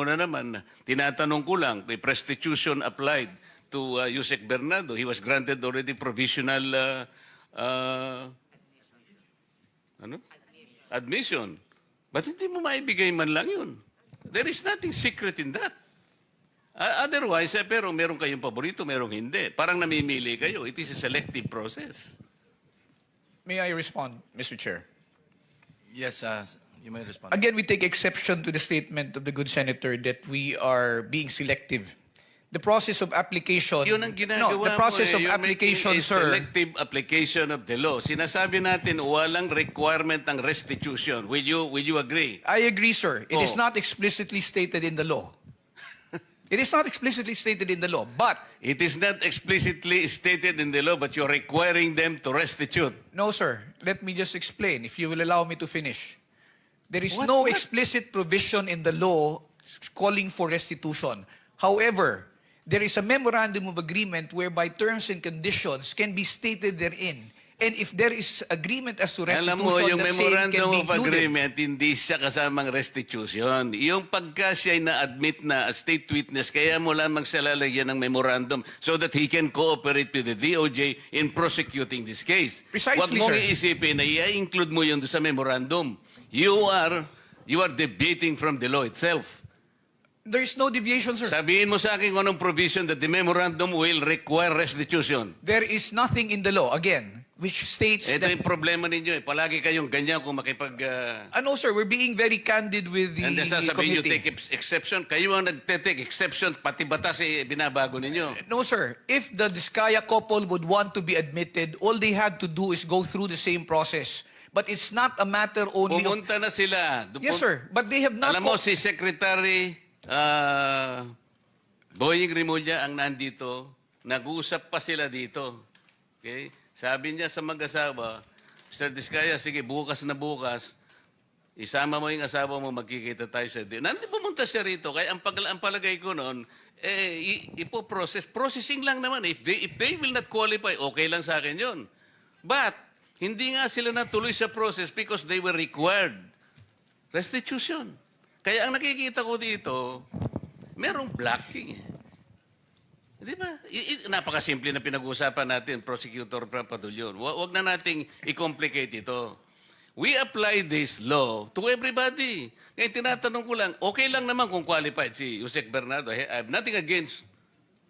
Una naman, tinatanong ko lang, kay restitution applied to Yusek Bernardo. He was granted already provisional admission. But hindi mo maibigay man lang yun. There is nothing secret in that. Otherwise, pero meron kayong paborito, merong hindi. Parang namimili kayo. It is a selective process. May I respond, Mr. Chair? Yes, you may respond. Again, we take exception to the statement of the good senator that we are being selective. The process of application... Yun ang ginagawa no, the process mo, of you're application, making a sir... selective application of the law. Sinasabi natin, walang requirement ng restitution. Will you agree? I agree, sir. It is Oh. not explicitly stated in the law. It is not explicitly stated in the law, but... It is not explicitly stated in the law, but you're requiring them to restitute. No, sir. Let me just explain, if you will allow me to finish. There is What? no explicit provision in the law calling for restitution. However, there is a memorandum of agreement whereby terms and conditions can be stated therein. And if there is agreement as to restitution, Alam mo, yung the same can memorandum be of included. agreement, hindi siya kasamang restitution. Yung pagka siya ay na-admit na as state witness, kaya mo lamang siya lalagyan ng memorandum so that he can cooperate with the DOJ in prosecuting this case. Precisely, Huwag mong sir. iisipin na i-include mo yun doon sa memorandum. You are debating from the law itself. There is no deviation, sir. Sabihin mo sa akin kung anong provision that the memorandum will require restitution. There is nothing in the law, again, which states Ito that... yung problema ninyo eh. Palagi kayong ganyan kung makipag... No, sir, we're being very candid with the And then sasabihin nyo, committee. take exception. Kayo ang nagte-take exception, pati batas eh, binabago ninyo. No, sir. If the Diskaya couple would want to be admitted, all they have to do is go through the same process. But it's not a matter only of... Pumunta na sila. Yes, sir. But they have not... Alam mo, si Secretary Boying Rimulya ang nandito. Nag-uusap pa sila dito. Okay? Sabi niya sa mag-asawa, Mr. Diskaya, sige, bukas na bukas, isama mo yung asawa mo, magkikita tayo sa din. Nandito pumunta siya rito. Kaya ang palagay ko noon, processing lang naman. If they will not qualify, okay lang sa akin yun. But, hindi nga sila natuloy sa process because they were required. Restitution. Kaya ang nakikita ko dito, merong blocking. Di ba? Napakasimple na pinag-uusapan natin, Prosecutor Papadulyon. Huwag na nating i-complicate ito. We apply this law to everybody. Kaya tinatanong ko lang, okay lang naman kung qualified si Yusek Bernardo. I have nothing against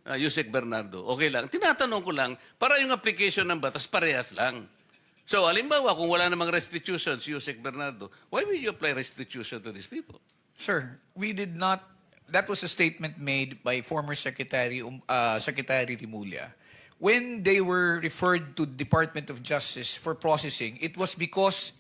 Yusek Bernardo. Okay lang. Tinatanong ko lang, para yung application ng batas, parehas lang. So, halimbawa, kung wala namang restitution si Yusek Bernardo, why will you apply restitution to these people? Sir, we did not... That was a statement made by former Secretary Rimulya. When they were referred to Department of Justice for processing, it was because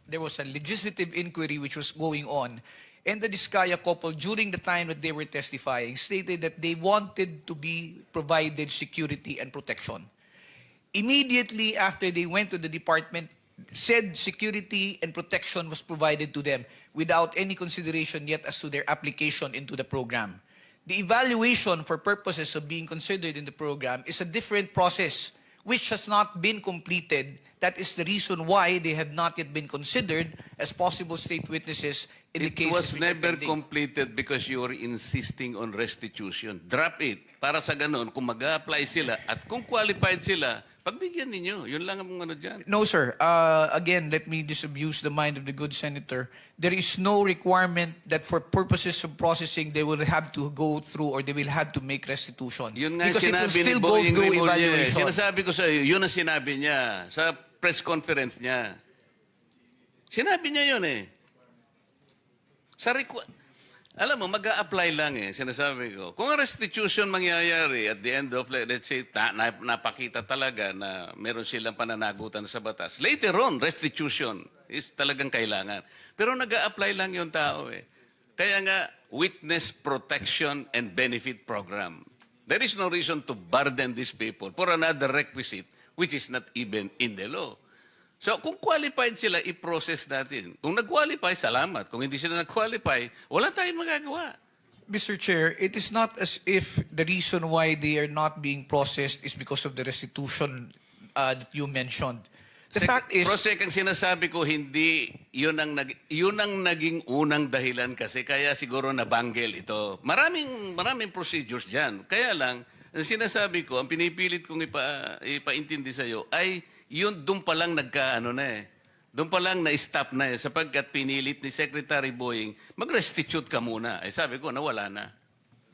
there was a legislative inquiry which was going on. And the Diskaya couple, during the time that they were testifying, stated that they wanted to be provided security and protection. Immediately after they went to the department, said security and protection was provided to them without any consideration yet as to their application into the program. The evaluation for purposes of being considered in the program is a different process which has not been completed. That is the reason why they have not yet been considered as possible state witnesses in the It cases was which are never pending. completed because you were insisting on restitution. Drop it. Para sa ganun, kung mag-apply sila at kung qualified sila, pagbigyan ninyo. Yun lang ang ano dyan. No, sir. Again, let me disabuse the mind of the good senator. There is no requirement that for purposes of processing, they will have to go through or they will have to make restitution. Yun nga Because it will sinabi ni still go Boying through Rimulya. evaluation. Sinasabi ko sa iyo, yun ang sinabi niya sa press conference niya. Sinabi niya yun eh. Alam mo, mag-a-apply lang eh, sinasabi ko. Kung ang restitution mangyayari at the end of, let's say, napakita talaga na meron silang pananagutan sa batas. Later on, restitution is talagang kailangan. Pero nag-a-apply lang yung tao eh. Kaya nga, Witness Protection and Benefit Program. There is no reason to burden these people for another requisite which is not even in the law. So, kung qualified sila, i-process natin. Kung nag-qualify, salamat. Kung hindi sila nag-qualify, wala tayong magagawa. Mr. Chair, it is not as if the reason why they are not being processed is because of the restitution that you mentioned. The fact is, Prosec, ang sinasabi ko, hindi, yun ang naging unang dahilan kasi kaya siguro nabanggel ito. Maraming procedures dyan. Kaya lang, ang sinasabi ko, ang pinipilit kong ipaintindi sa'yo ay yun doon pa lang Doon pa lang na-stop na sapagkat pinilit ni Secretary Boying, mag-restitute ka muna. Sabi ko, nawala na.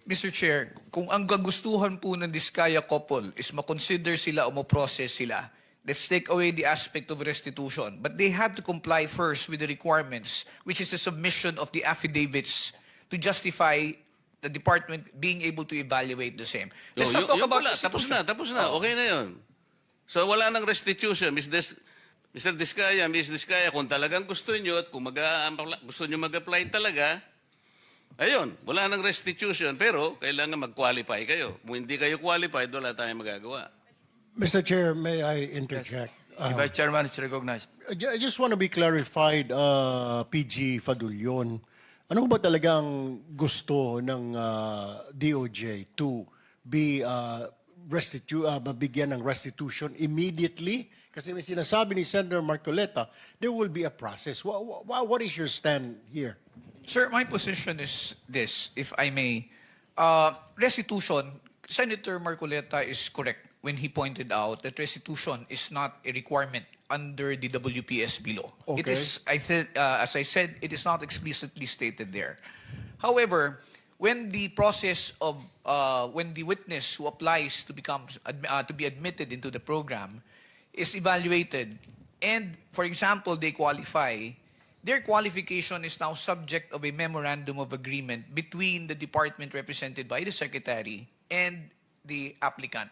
Mr. Chair, kung ang gagustuhan po ng Diskaya couple is makonsider sila o mo-process sila, let's take away the aspect of restitution. But they have to comply first with the requirements, which is the submission of the affidavits to justify the department being able to evaluate the same. Let's not talk about restitution. Tapos na. Okay na yun. So wala nang restitution. Mr. Diskaya, Ms. Diskaya, kung talagang gusto nyo at kung gusto nyo mag-apply talaga, ayun, wala nang restitution. Pero kailangan mag-qualify kayo. Kung hindi kayo qualified, wala tayong magagawa. Mr. Chair, may I interject? The Vice Chairman is recognized. I just want to be clarified, PG Fadulyon. Ano ba talagang gusto ng DOJ to be mabigyan ng restitution immediately? Kasi may sinasabi ni Senator Marcoleta, there will be a process. What is your stand here? Sir, my position is this, if I may. Restitution, Senator Marcoleta is correct when he pointed out that restitution is not a requirement under the WPSB law. It Okay. is, as I said, it is not explicitly stated there. However, when the process of when the witness who applies to to be admitted into the program is evaluated, and for example they qualify, their qualification is now subject of a memorandum of agreement between the department represented by the secretary and the applicant.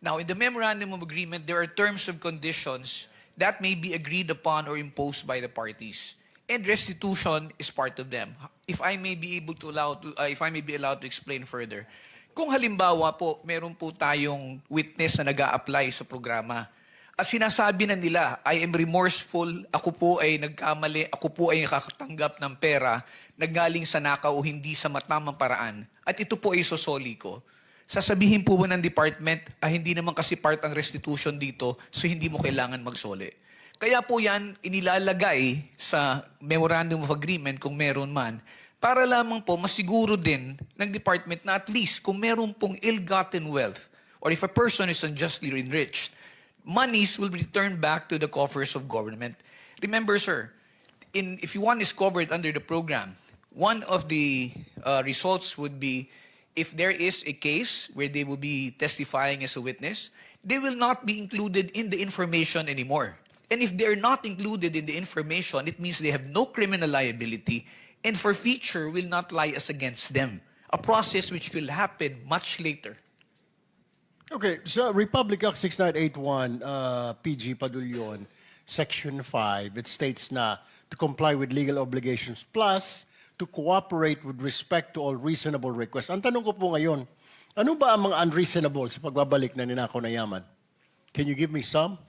Now, in the memorandum of agreement, there are terms and conditions that may be agreed upon or imposed by the parties, and restitution is part of them. If I may be allowed to explain further, kung halimbawa po meron po tayong witness na nag-a-apply sa programa, at sinasabi na nila, I am remorseful, ako po ay nagkamali, ako po ay nakakatanggap ng pera, naggaling sa nakaw o hindi sa matamang paraan, at ito po ay sosoli ko, sasabihin po ba ng department, hindi naman kasi part ang restitution dito, so hindi mo kailangan magsoli. Kaya po yan inilalagay sa memorandum of agreement kung meron man, para lamang po masiguro din ng department na at least kung meron pong ill-gotten wealth, or if a person is unjustly enriched, monies will be returned back to the coffers of government. Remember, sir, if one is covered under the program, one of the results would be if there is a case where they will be testifying as a witness, they will not be included in the information anymore. And if they're not included in the information, it means they have no criminal liability, and forfeiture will not lie as against them. A process which will happen much later. Okay, so Republic Act 6981, PG Padulyon, Section 5, it states na to comply with legal obligations plus to cooperate with respect to all reasonable requests. Ang tanong ko po ngayon, ano ba ang mga unreasonable sa pagbabalik na ninakaw na yaman? Can you give me some?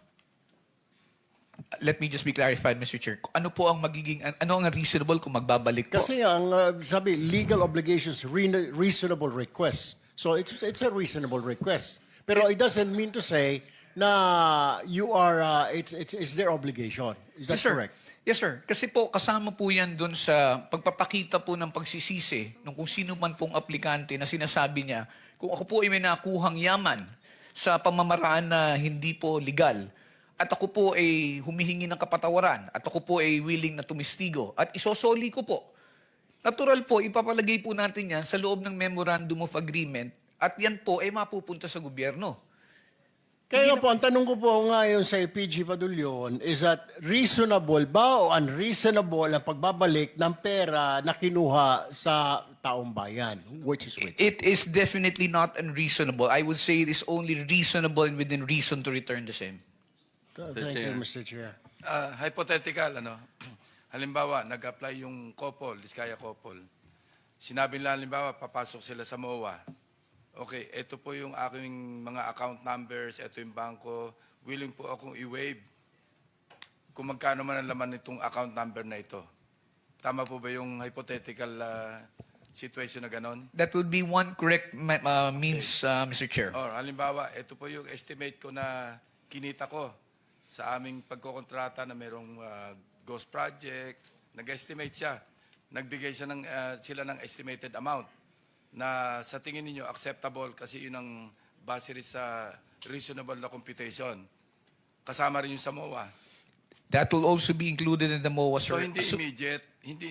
Let me just be clarified, Mr. Chair. Ano po ang ano ang reasonable kung magbabalik po? Kasi ang sabi, legal obligations, reasonable requests. So it's a reasonable request. Pero it doesn't mean to say na you are, it's their obligation. Is that Yes, sir. correct? Yes, sir. Kasi po, kasama po yan dun sa pagpapakita po ng pagsisisi ng kung sino man pong aplikante na sinasabi niya, kung ako po ay may nakuhang yaman sa pamamaraan na hindi po legal, at ako po ay humihingi ng kapatawaran, at ako po ay willing na tumistigo, at isosoli ko po. Natural po, ipapalagay po natin yan sa loob ng Memorandum of Agreement, at yan po ay mapupunta sa gobyerno. Kaya po, ang tanong ko po ngayon sa PG Padulyon is that reasonable ba o unreasonable ang pagbabalik ng pera na kinuha sa taong bayan? Which is which? It is definitely not unreasonable. I would say it is only reasonable and within reason to return the same. Thank you, Mr. Chair. Hypothetical, halimbawa, nag-apply yung couple, Diskaya couple. Sinabi nila, halimbawa, papasok sila sa MOA. Okay, ito po yung aking mga account numbers, ito yung bangko. Willing po akong i-waive kung magkano man ang laman nitong account number na ito. Tama po ba yung hypothetical situation na ganon? That would be one correct means, Mr. Chair. Or halimbawa, ito po yung estimate ko na kinita ko sa aming pagkokontrata na merong ghost project, nag-estimate siya. Nagbigay siya sila ng estimated amount na sa tingin ninyo acceptable kasi yun ang base rin sa reasonable na computation. Kasama rin yung sa MOA. That will also be included in the MOA, So sir. hindi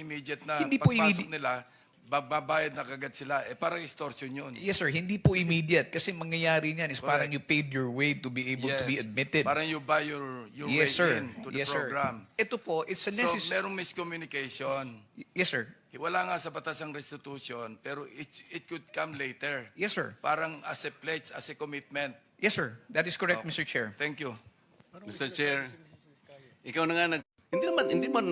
immediate na Hindi po pagpasok nila, babayad na kagad sila. Parang extortion yun. Yes, sir. Hindi po immediate. Kasi mangyayari niyan is parang you paid your way to be able to be admitted. Parang you buy your Yes, way sir. in to the Yes, program. sir. Ito po, it's a So necessary... merong miscommunication. Yes, sir. Wala nga sa batas ang restitution, pero it could come later. Yes, sir. Parang as a pledge, as a commitment. Yes, sir. That is correct, Mr. Chair. Thank you. Mr. Chair, ikaw na nga hindi man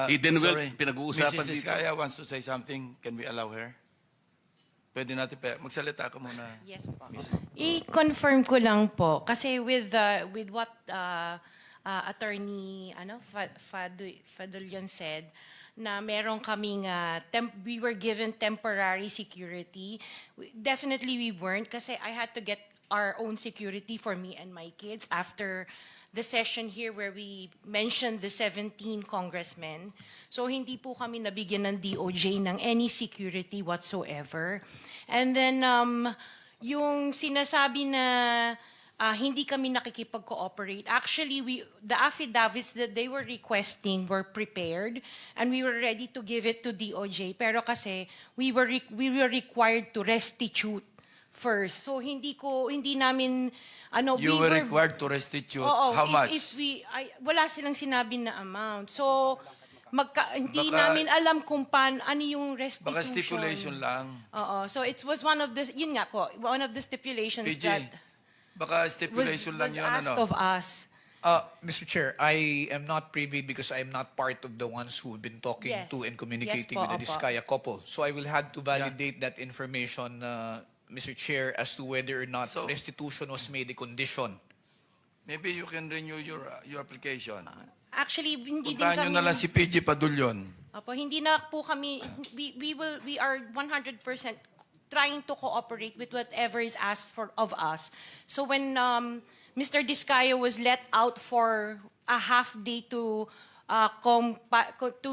hidden wealth Sorry. pinag-uusapan Mrs. dito. Iskaya wants to say something. Can we allow her? Pwede natin magsalita ka muna. Yes po. I-confirm ko lang po kasi with what attorney Fadulyon said na meron kaming we were given temporary security. Definitely we weren't kasi I had to get our own security for me and my kids after the session here where we mentioned the 17 congressmen. So hindi po kami nabigyan ng DOJ ng any security whatsoever. And then yung sinasabi na hindi kami nakikipag-cooperate. Actually, the affidavits that they were requesting were prepared and we were ready to give it to DOJ. Pero kasi we were required to restitute first. So hindi namin You were required to restitute. Oo, How much? Wala silang sinabi na amount. So hindi Baka- namin alam kung ano yung restitution. Baka stipulation lang. Oo. So it was one of the yun nga po, one of the stipulations PG, that baka was stipulation lang yun. asked of us. Mr. Chair, I am not privy because I am not part of the ones who've been talking Yes. to and communicating Yes po, with the opo. Diskaya couple. So I will have to validate that information, Mr. Chair, as to whether or not So- restitution was made a condition. Maybe you can renew your application. Actually, hindi din Puntahan nyo kami na lang si PG Padulyon. Opo, hindi na po kami we are 100% trying to cooperate with whatever is asked of us. So when Mr. Diskaya was let out for a half day to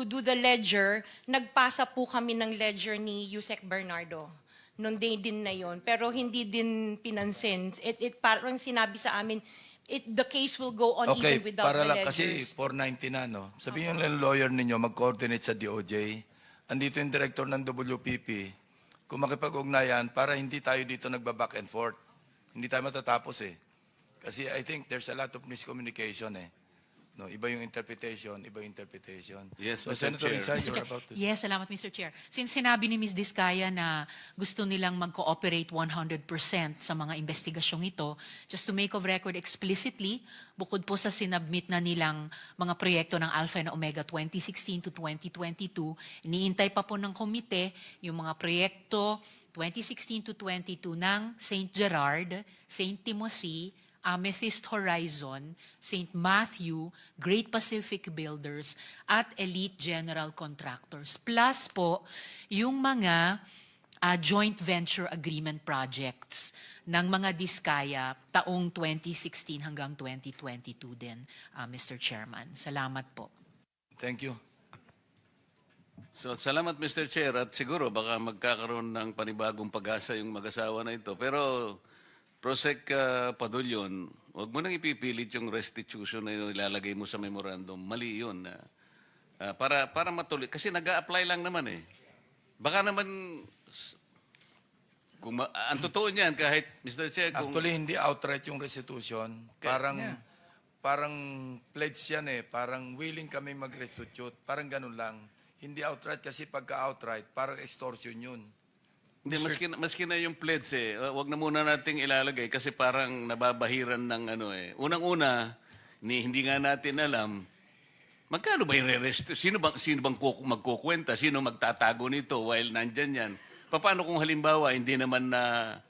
do the ledger, nagpasa po kami ng ledger ni Yusek Bernardo noong day din na yon. Pero hindi din pinansin. It parang sinabi sa amin, the case will go on Okay, even without para the lang kasi ledgers. 490 na, no? Sabihin ng lawyer ninyo, mag-coordinate sa DOJ. Andito yung director ng WPP. Kung makipag-ugnayan, para hindi tayo dito nagba-back and forth. Hindi tayo matatapos eh. Kasi I think there's a lot of miscommunication eh. No, iba yung interpretation, iba yung interpretation. Yes, so, Mr. Senator Chair. Rizal, you're about to... Yes, salamat Mr. Chair. Since sinabi ni Ms. Diskaya na gusto nilang mag-cooperate 100% sa mga investigasyong ito, just to make of record explicitly, bukod po sa sinabmit na nilang mga proyekto ng Alpha and Omega 2016 to 2022, iniintay pa po ng komite yung mga proyekto 2016 to 22 ng St. Gerard, St. Timothy, Amethyst Horizon, St. Matthew, Great Pacific Builders, at Elite General Contractors. Plus po, yung mga joint venture agreement projects ng mga Diskaya taong 2016 hanggang 2022 din, Mr. Chairman. Salamat po. Thank you. So, salamat Mr. Chair at siguro baka magkakaroon ng panibagong pag-asa yung mag-asawa na ito. Pero Prosec Padulyon, huwag mo nang ipipilit yung restitution na yung ilalagay mo sa memorandum. Mali yun. Para matuloy. Kasi nag-a-apply lang naman eh. Baka naman, ang totoo niyan kahit, Mr. Chair, kung... Actually, hindi outright yung restitution. Parang pledge yan eh. Parang willing kami mag-restitute. Parang ganun lang. Hindi outright kasi pagka-outright, parang extortion yun. Hindi, maski na yung pledge eh. Wag na muna nating ilalagay kasi parang nababahiran ng ano eh. Unang-una, hindi nga natin alam, magkano ba yung re-rest? Sino bang magkukwenta? Sino magtatago nito while nandyan yan? Paano kung halimbawa, hindi naman na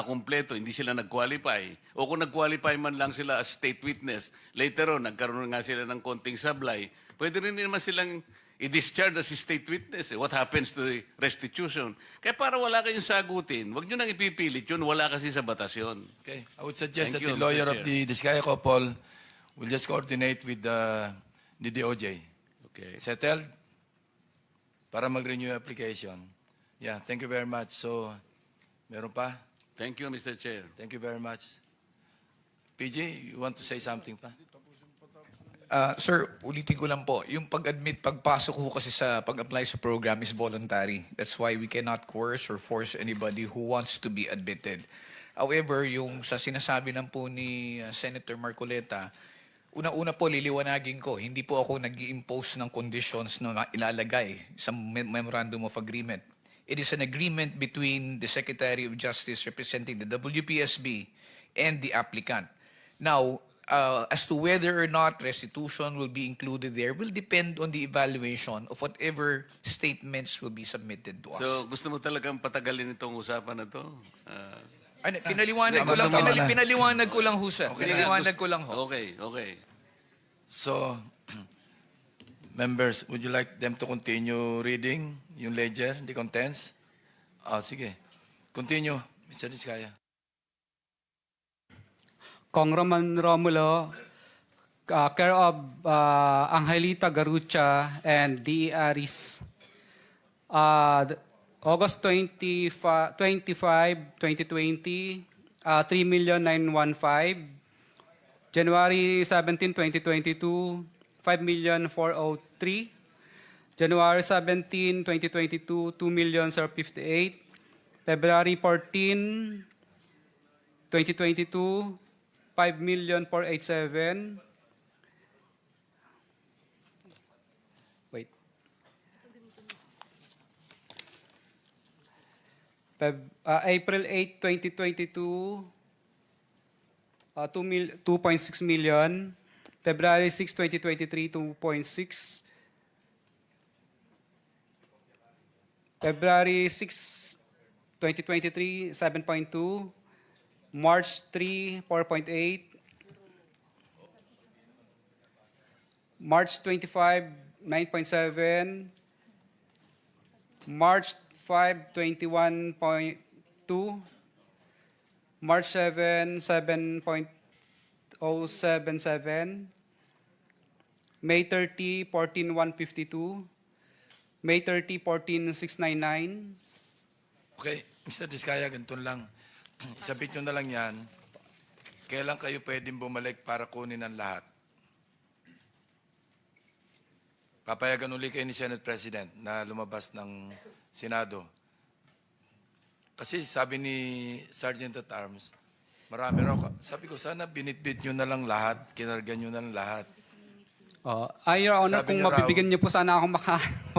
kumpleto, hindi sila nag-qualify? O kung nag-qualify man lang sila as state witness, later on, nagkaroon nga sila ng konting sablay, pwede rin naman silang i-discharge as state witness. What happens to the restitution? Kaya para wala kayong sagutin, wag nyo nang ipipilit yun, wala kasi sa batas yun. Okay. I would suggest Thank that you, the lawyer Mr. of Chair. the Diskaya couple We'll just coordinate with the DOJ. Okay. Settled? Para mag-renew yung application. Yeah, thank you very much. So, meron pa? Thank you, Mr. Chair. Thank you very much. PG, you want to say something pa? Sir, ulitin ko lang po, yung pag-admit, pagpasok ko kasi sa pag-apply sa program is voluntary. That's why we cannot coerce or force anybody who wants to be admitted. However, yung sa sinasabi ng po ni Senator Marcoleta, una-una po liliwanagin ko, hindi po ako nag-i-impose ng conditions na ilalagay sa Memorandum of Agreement. It is an agreement between the Secretary of Justice representing the WPSB and the applicant. Now, as to whether or not restitution will be included there will depend on the evaluation of whatever statements will be submitted to us. So, gusto mo talagang patagalin itong usapan na to? Pinaliwanag ko lang, Tama na. pinaliwanag ko lang ho, sir. Okay na. Pinaliwanag ko lang ho. Okay, okay. So, members, would you like them to continue reading yung ledger, the contents? Sige. Continue, Mr. Diskaya. Congressman Romulo, care of Angelita Garucha and D. Aris, August 25, 2020, 3,915,000. January 17, 2022, 5,403,000. January 17, 2022, 2,058,000. February 14, 2022, 5,487,000. Wait. April 8, 2022, 2.6 million. February 6, 2023, 2.6. February 6, 2023, 7.2. March 3, 4.8. March 25, 9.7. March 5, 21.2. March 7, 7.077. May 30, 14,152. May 30, 14,699. Okay, Mr. Diskaya, ganito lang. Isabit nyo na lang yan. Kailan kayo pwedeng bumalik para kunin ang lahat? Papayagan uli kayo ni Senate President na lumabas ng Senado. Kasi sabi ni Sergeant at Arms, marami raw. Sabi ko, sana binitbit nyo na lang lahat, kinarga nyo na lang lahat. Your Honor, Sabi kung niyo raw- mabibigyan niyo po sana ako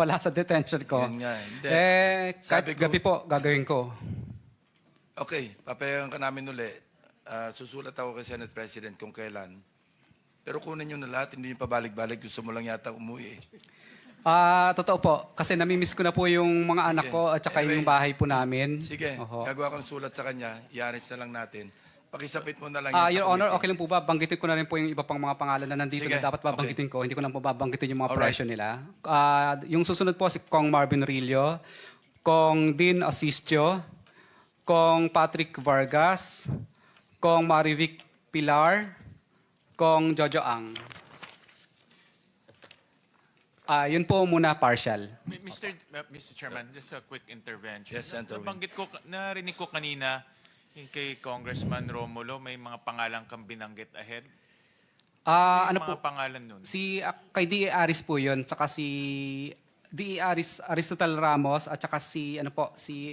wala sa detention ko. Yun nga, hindi. Kahit Sabi ko- gabi po, gagawin ko. Okay, papayagan ka namin uli. Susulat ako kay Senate President kung kailan. Pero kunin nyo na lahat, hindi nyo pabalik-balik. Gusto mo lang yata umuwi. Totoo po. Kasi namimiss ko na po yung mga anak ko at saka Anyway, yung bahay po namin. Sige, Oho. gagawa ko ng sulat sa kanya. I-arrange na lang natin. Pakisapit mo na lang Your sa Honor, committee. okay lang po ba? Banggitin ko na rin po yung iba pang mga pangalan na nandito Sige, na dapat babanggitin ko. Hindi ko lang po babanggitin yung mga Alright. presyo nila. Yung susunod po si Kong Marvin Rillo, Kong Dean Asistio, Kong Patrick Vargas, Kong Marivic Pilar, Kong Jojo Ang. Yun po muna partial. Mr. Chairman, just a quick intervention. Yes, Senator Win. Narinig ko kanina yung kay Congressman Romulo, may mga pangalan kang binanggit ahead. Ano po? Mga pangalan nun? Kay D.E. Aris po yun, tsaka si D.E. Aristotle Ramos, at tsaka si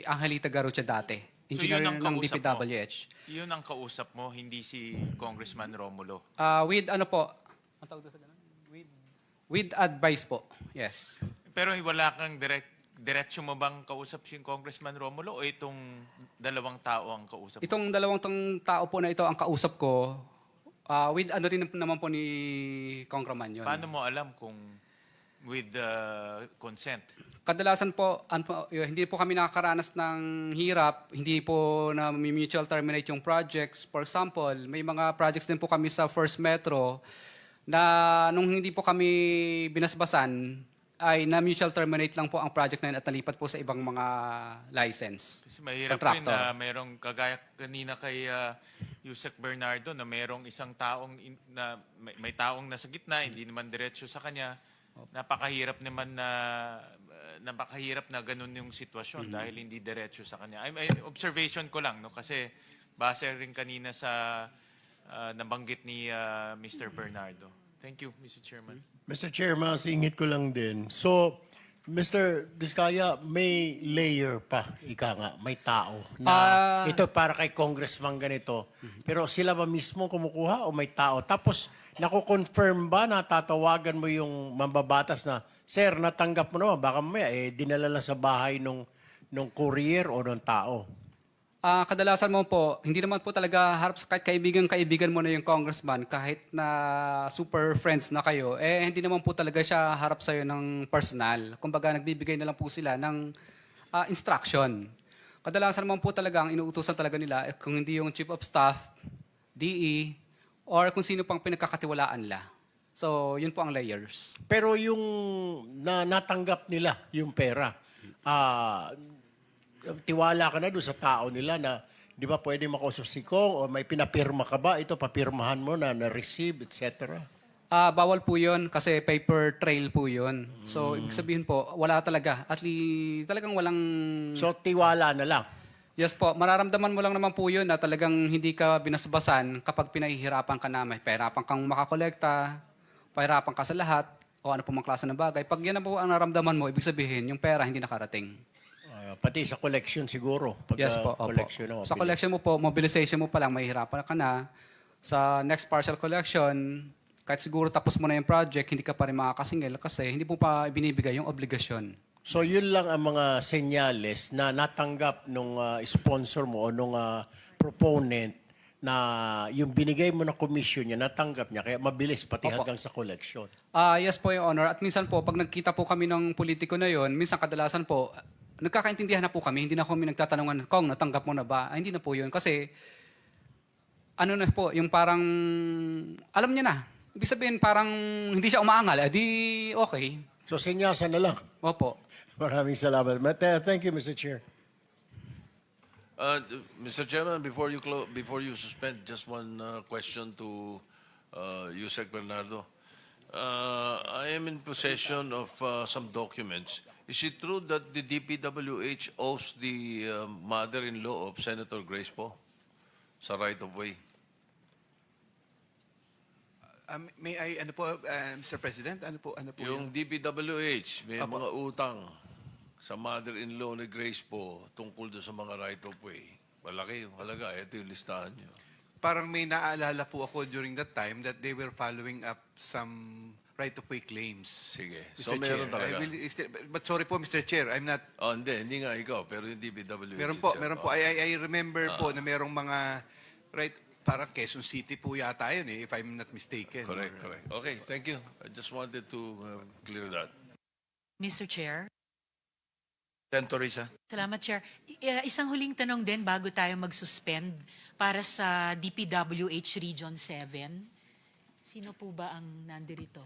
Angelita Garucha dati. Engineer yun ang ng kausap DPWH. Yun ang kausap mo, hindi si Congressman Romulo. With ano po? Ang tawag doon sa ganun? With advice po. Yes. Pero wala kang diretso mo bang kausap si Congressman Romulo o itong dalawang tao ang kausap mo? Itong dalawang tao po na ito ang kausap ko, with ano rin naman po ni Congressman yun. Paano mo alam kung with consent? Kadalasan po, hindi po kami nakakaranas ng hirap, hindi po na mutual terminate yung projects. For example, may mga projects din po kami sa First Metro na nung hindi po kami binasbasan, ay na mutual terminate lang po ang project na yun at nalipat po sa ibang mga license. Kasi mahirap rin Contractor. na mayroong kagaya kanina kay Yusek Bernardo na mayroong isang taong may taong nasa gitna, hindi naman diretso sa kanya. Napakahirap na ganun yung sitwasyon dahil hindi diretso sa kanya. Observation ko lang, no, kasi base rin kanina sa nabanggit ni Mr. Bernardo. Thank you, Mr. Chairman. Mr. Chairman, singit ko lang din. So, Mr. Diskaya, may layer pa, ika nga, may tao na ito para kay congressman ganito. Pero sila ba mismo kumukuha o may tao? Tapos, nako-confirm ba na tatawagan mo yung mambabatas na, Sir, natanggap mo naman, baka mamaya, dinala lang sa bahay nung courier o nung tao. Kadalasan mo po, hindi naman po talaga harap sa kahit kaibigan mo na yung congressman, kahit na super friends na kayo, hindi naman po talaga siya harap sa'yo ng personal. Kumbaga, nagbibigay na lang po sila ng instruction. Kadalasan naman po talaga, ang inuutusan talaga nila, kung hindi yung chief of staff, DE, or kung sino pang pinagkakatiwalaan nila. So, yun po ang layers. Pero yung natanggap nila, yung pera, tiwala ka na doon sa tao nila na di ba pwede makausap si Kong o may pinapirma ka ba? Ito, papirmahan mo na receive, etc. Bawal po yun kasi paper trail po yun. So, ibig sabihin po, wala talaga. At talagang walang... So, tiwala na lang. Yes po, mararamdaman mo lang naman po yun na talagang hindi ka binasbasan kapag pinahihirapan ka na. May pahirapan kang makakolekta, pahirapan ka sa lahat, o ano po mga klase ng bagay. Pag yan na po ang naramdaman mo, ibig sabihin, yung pera hindi nakarating. Pati sa collection siguro. Pag, Yes po, opo. collection na Sa mabilis. collection mo po, mobilization mo pa lang, mahihirapan ka na. Sa next partial collection, kahit siguro tapos mo na yung project, hindi ka pa rin makakasingil kasi hindi mo pa ibinibigay yung obligasyon. So yun lang ang mga senyales na natanggap nung sponsor mo o nung proponent na yung binigay mo na commission niya, natanggap niya. Kaya mabilis pati Opo. hanggang sa collection. Yes po, Your Honor. At minsan po, pag nagkita po kami ng politiko na yon, minsan kadalasan po, nagkakaintindihan na po kami, hindi na kami nagtatanungan, Kong, natanggap mo na ba? Hindi na po yun. Kasi, ano na po, yung parang, alam niya na. Ibig sabihin, parang hindi siya umaangal. Di okay. So senyasan na lang. Opo. Maraming salamat. Thank you, Mr. Chair. Mr. Chairman, before you suspend, just one question to Yusek Bernardo. I am in possession of some documents. Is it true that the DPWH owes the mother-in-law of Senator Grace Poe sa right-of-way? May I, Mr. President, ano po Yung DPWH, may mga utang sa mother-in-law ni Grace Poe tungkol doon sa mga right-of-way. Malaki yung halaga. Ito yung listahan nyo. Parang may naaalala po ako during that time that they were following up some right-of-way claims. Sige. Mr. So meron Chair, talaga. but sorry po, Mr. Chair, I'm not... Oh, hindi nga ikaw, pero yung DPWH. Meron po. I remember po na merong mga parang Quezon City po yata yun if I'm not mistaken. Correct. Okay, thank you. I just wanted to clear that. Mr. Chair. Senator Risa. Salamat, Chair. Isang huling tanong din bago tayo mag-suspend para sa DPWH Region 7. Sino po ba ang nandirito?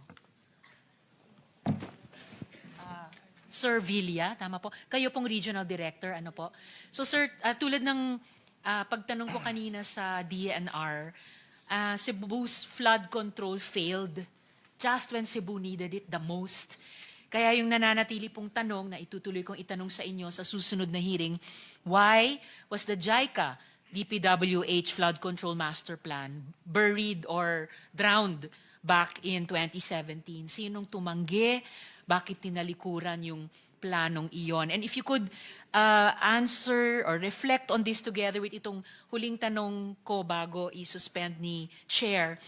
Sir Villa, tama po. Kayo pong Regional Director, ano po? So, Sir, tulad ng pagtanong ko kanina sa DNR, Cebu's flood control failed just when Cebu needed it the most. Kaya yung nananatili pong tanong na itutuloy kong itanong sa inyo sa susunod na hearing, why was the JICA DPWH Flood Control Master Plan buried or drowned back in 2017? Sinong tumanggi? Bakit tinalikuran yung planong iyon? And if you could answer or reflect on this together with itong huling tanong ko bago i-suspend ni Chair,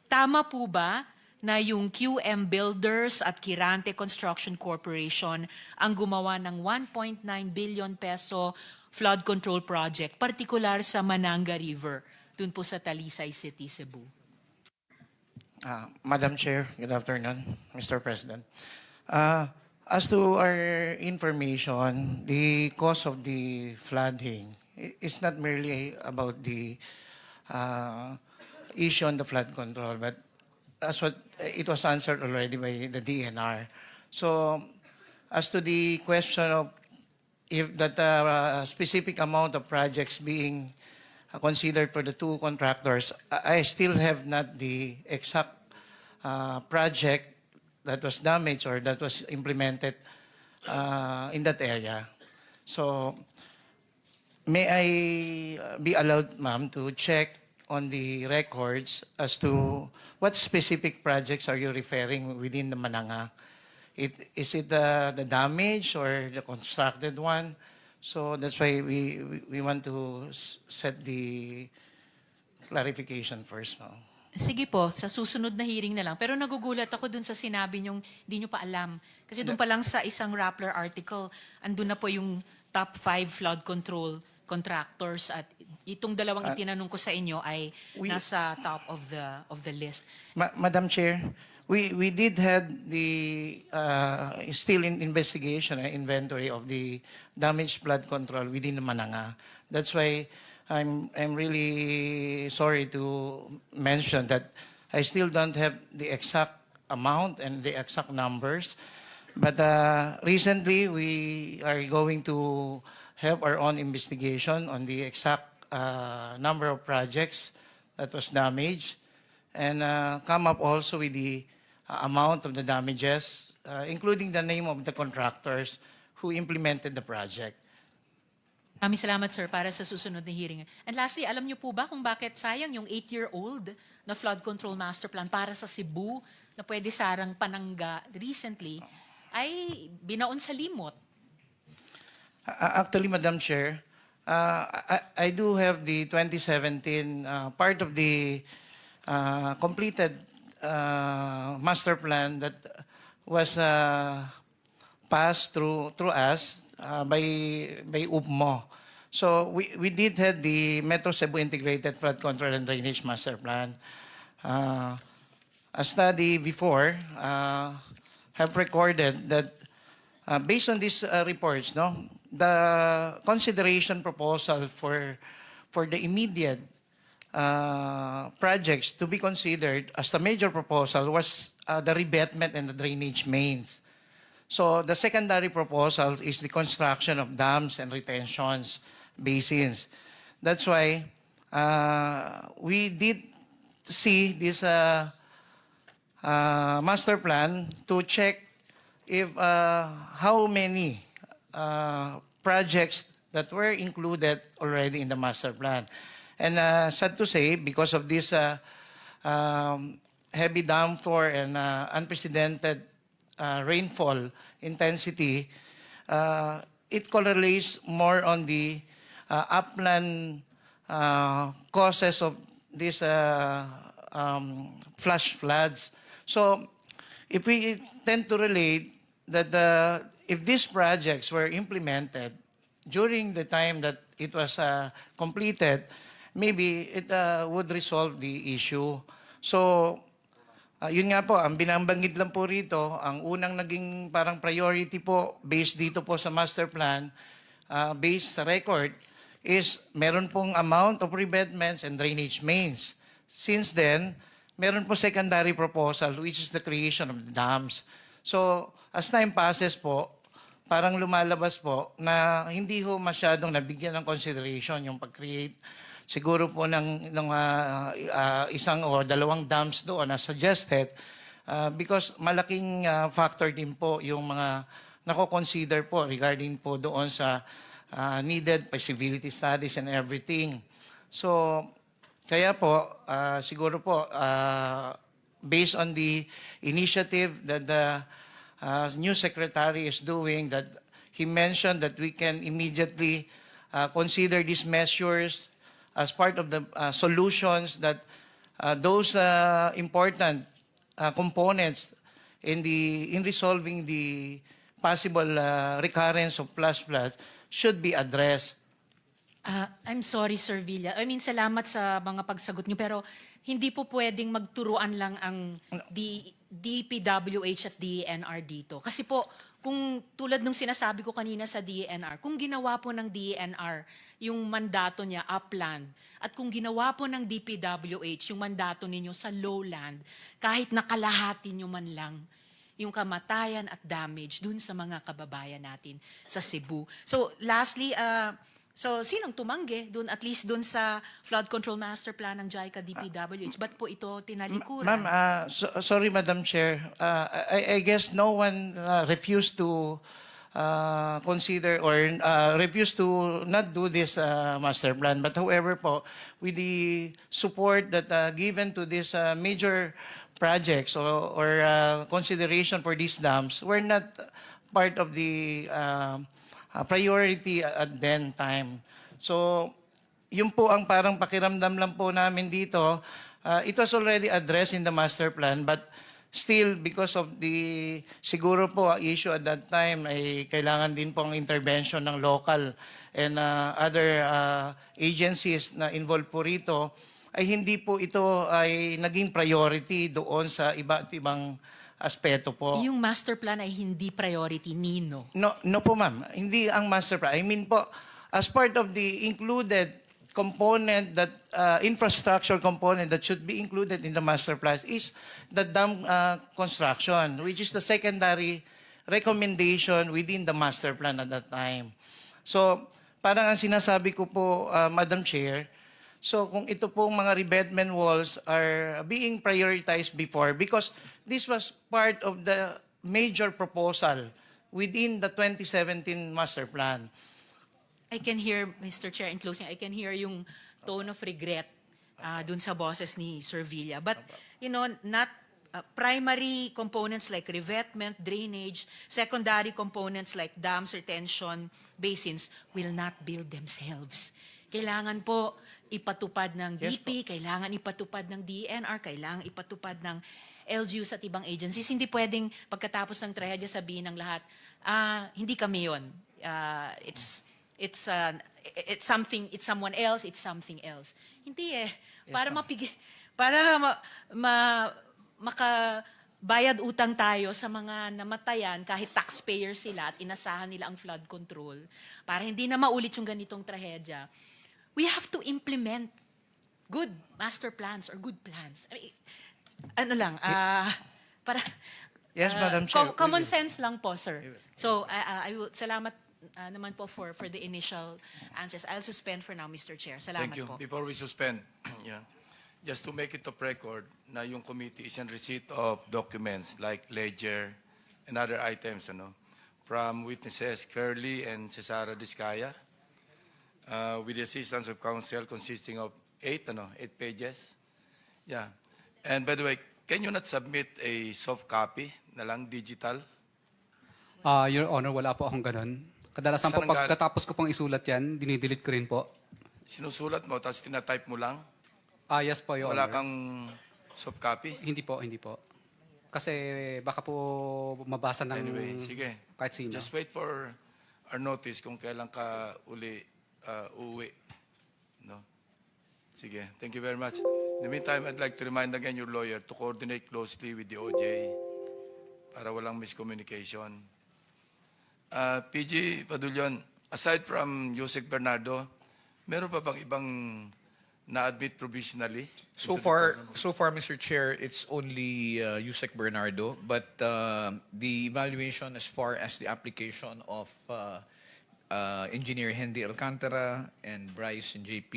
tama po ba na yung QM Builders at Kirante Construction Corporation ang gumawa ng 1.9 billion peso flood control project, particular sa Mananga River, dun po sa Talisay City, Cebu? Madam Chair, good afternoon, Mr. President. As to our information, the cause of the flooding is not merely about the issue on the flood control, but as what it was answered already by the DNR. So, as to the question of if that specific amount of projects being considered for the two contractors, I still have not the exact project that was damaged or that was implemented in that area. So, may I be allowed, ma'am, to check on the records as to what specific projects are you referring within the Mananga? Is it the damage or the constructed one? So that's why we want to set the clarification first, ma'am. Sige po, sa susunod na hearing na lang. Pero nagugulat ako dun sa sinabi niyong hindi niyo pa alam. Kasi dun pa lang sa isang Rappler article, andun na po yung top 5 flood control contractors at itong dalawang itinanong ko sa inyo ay nasa top of the list. Madam Chair, we did have the still in investigation inventory of the damaged flood control within the Mananga. That's why I'm really sorry to mention that I still don't have the exact amount and the exact numbers. But recently we are going to have our own investigation on the exact number of projects that was damaged and come up also with the amount of the damages, including the name of the contractors who implemented the project. Maraming salamat, sir, para sa susunod na hearing. And lastly, alam niyo po ba kung bakit sayang yung 8-year-old na flood control master plan para sa Cebu na pwede sarang Pananga recently ay binaon sa limot? Actually, Madam Chair, I do have the 2017 part of the completed master plan that was passed through us by UPMO. So we did have the Metro Cebu Integrated Flood Control and Drainage Master Plan. A study before have recorded that based on these reports, no, the consideration proposal for the immediate projects to be considered as the major proposal was the revetment and the drainage mains. So the secondary proposal is the construction of dams and retentions basins. That's why we did see this master plan to check if how many projects that were included already in the master plan. And sad to say, because of this heavy downpour and unprecedented rainfall intensity, it correlates more on the upland causes of these flash floods. So if we tend to relate that if these projects were implemented during the time that it was completed, maybe it would resolve the issue. So, yun nga po, ang binabanggit lang po rito, ang unang naging parang priority po based dito po sa master plan, based sa record, is meron pong amount of revetments and drainage mains. Since then, meron po secondary proposal which is the creation of the dams. So, as time passes po, parang lumalabas po na hindi ho masyadong nabigyan ng consideration yung pag-create siguro po ng isang o dalawang dams doon na suggested because malaking factor din po yung mga nako-consider po regarding po doon sa needed feasibility studies and everything. So, kaya po, siguro po, based on the initiative that the new secretary is doing, that he mentioned that we can immediately consider these measures as part of the solutions that those important components in resolving the possible recurrence of flash floods should be addressed. I'm sorry, Sir Villa. I mean, salamat sa mga pagsagot niyo, pero hindi po pwedeng magturuan lang ang DPWH at DENR dito. Kasi po, kung tulad nung sinasabi ko kanina sa DENR, kung ginawa po ng DENR yung mandato niya upland, at kung ginawa po ng DPWH yung mandato ninyo sa lowland, kahit nakalahati nyo man lang yung kamatayan at damage dun sa mga kababayan natin sa Cebu. So lastly, So, sinong tumanggi doon, at least doon sa flood control master plan ng JICA DPWH? Ba't po ito tinalikuran? Ma'am, sorry, Madam Chair. I guess no one refused to consider or refused to not do this master plan. But however po, with the support that given to this major projects or consideration for these dams, were not part of the priority at then time. So, yun po ang parang pakiramdam lang po namin dito. It was already addressed in the master plan, but still, because of the, siguro po, issue at that time, ay kailangan din po ang intervention ng local and other agencies na involved po rito, ay hindi po ito ay naging priority doon sa iba't ibang aspeto po. Yung master plan ay hindi priority, Nino. No po ma'am, hindi ang master plan. I mean po, as part of the included component that infrastructure component that should be included in the master plan is the dam construction, which is the secondary recommendation within the master plan at that time. So, parang ang sinasabi ko po, Madam Chair, so kung ito pong mga revetment walls are being prioritized before, because this was part of the major proposal within the 2017 master plan. I can hear, Mr. Chair, in closing, I can hear yung tone of regret dun sa boses ni Sir Villa. But, you know, not primary components like revetment, drainage, secondary components like dams, retention basins will not build themselves. Kailangan po ipatupad ng DP, kailangan ipatupad ng DNR, kailangan ipatupad ng LGUs at ibang agencies. Hindi pwedeng pagkatapos ng trahedya sabihin ng lahat, hindi kami yun. It's something, it's someone else, it's something else. Hindi eh. Para makabayad utang tayo sa mga namatayan kahit taxpayer sila at inasahan nila ang flood control, para hindi na maulit yung ganitong trahedya, we have to implement good master plans or good plans. I mean, ano lang, para Yes, Madam Chair. common sense lang po, sir. So, I will, salamat naman po for the initial answers. I'll suspend for now, Mr. Chair. Salamat Thank you. po. Before we suspend, yeah, just to make it of record na yung committee is in receipt of documents like ledger and other items from witnesses Curly and Cesara Discaya with the assistance of counsel consisting of 8 pages. Yeah. And by the way, can you not submit a soft copy na lang, digital? Your Honor, wala po akong ganun. Kadalasan po, Saan ang pagkatapos ko pong isulat yan, dinidelete ko rin po. Sinusulat mo, tapos tinatype mo lang? Yes po, Your Wala Honor. kang soft copy? Hindi po. Kasi baka po mabasa ng Anyway, sige. kahit sino. Just wait for our notice kung kailan ka uli uuwi. No? Sige. Thank you very much. In the meantime, I'd like to remind again your lawyer to coordinate closely with the OJ para walang miscommunication. PG Padulyon, aside from Yusek Bernardo, meron pa bang ibang na-admit provisionally? So far, Mr. Chair, it's only Yusek Bernardo, but the evaluation as far as the application of Engineer Henry Alcantara and Bryce and JP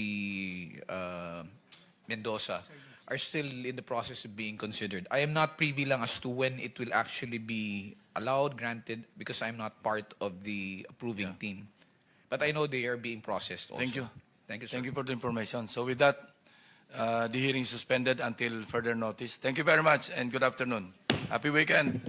Mendoza are still in the process of being considered. I am not privy lang as to when it will actually be allowed, granted, because I'm not part of the approving team. But I know they are being processed also. Thank you. Thank you, sir. Thank you for the information. So with that, the hearing is suspended until further notice. Thank you very much and good afternoon. Happy weekend.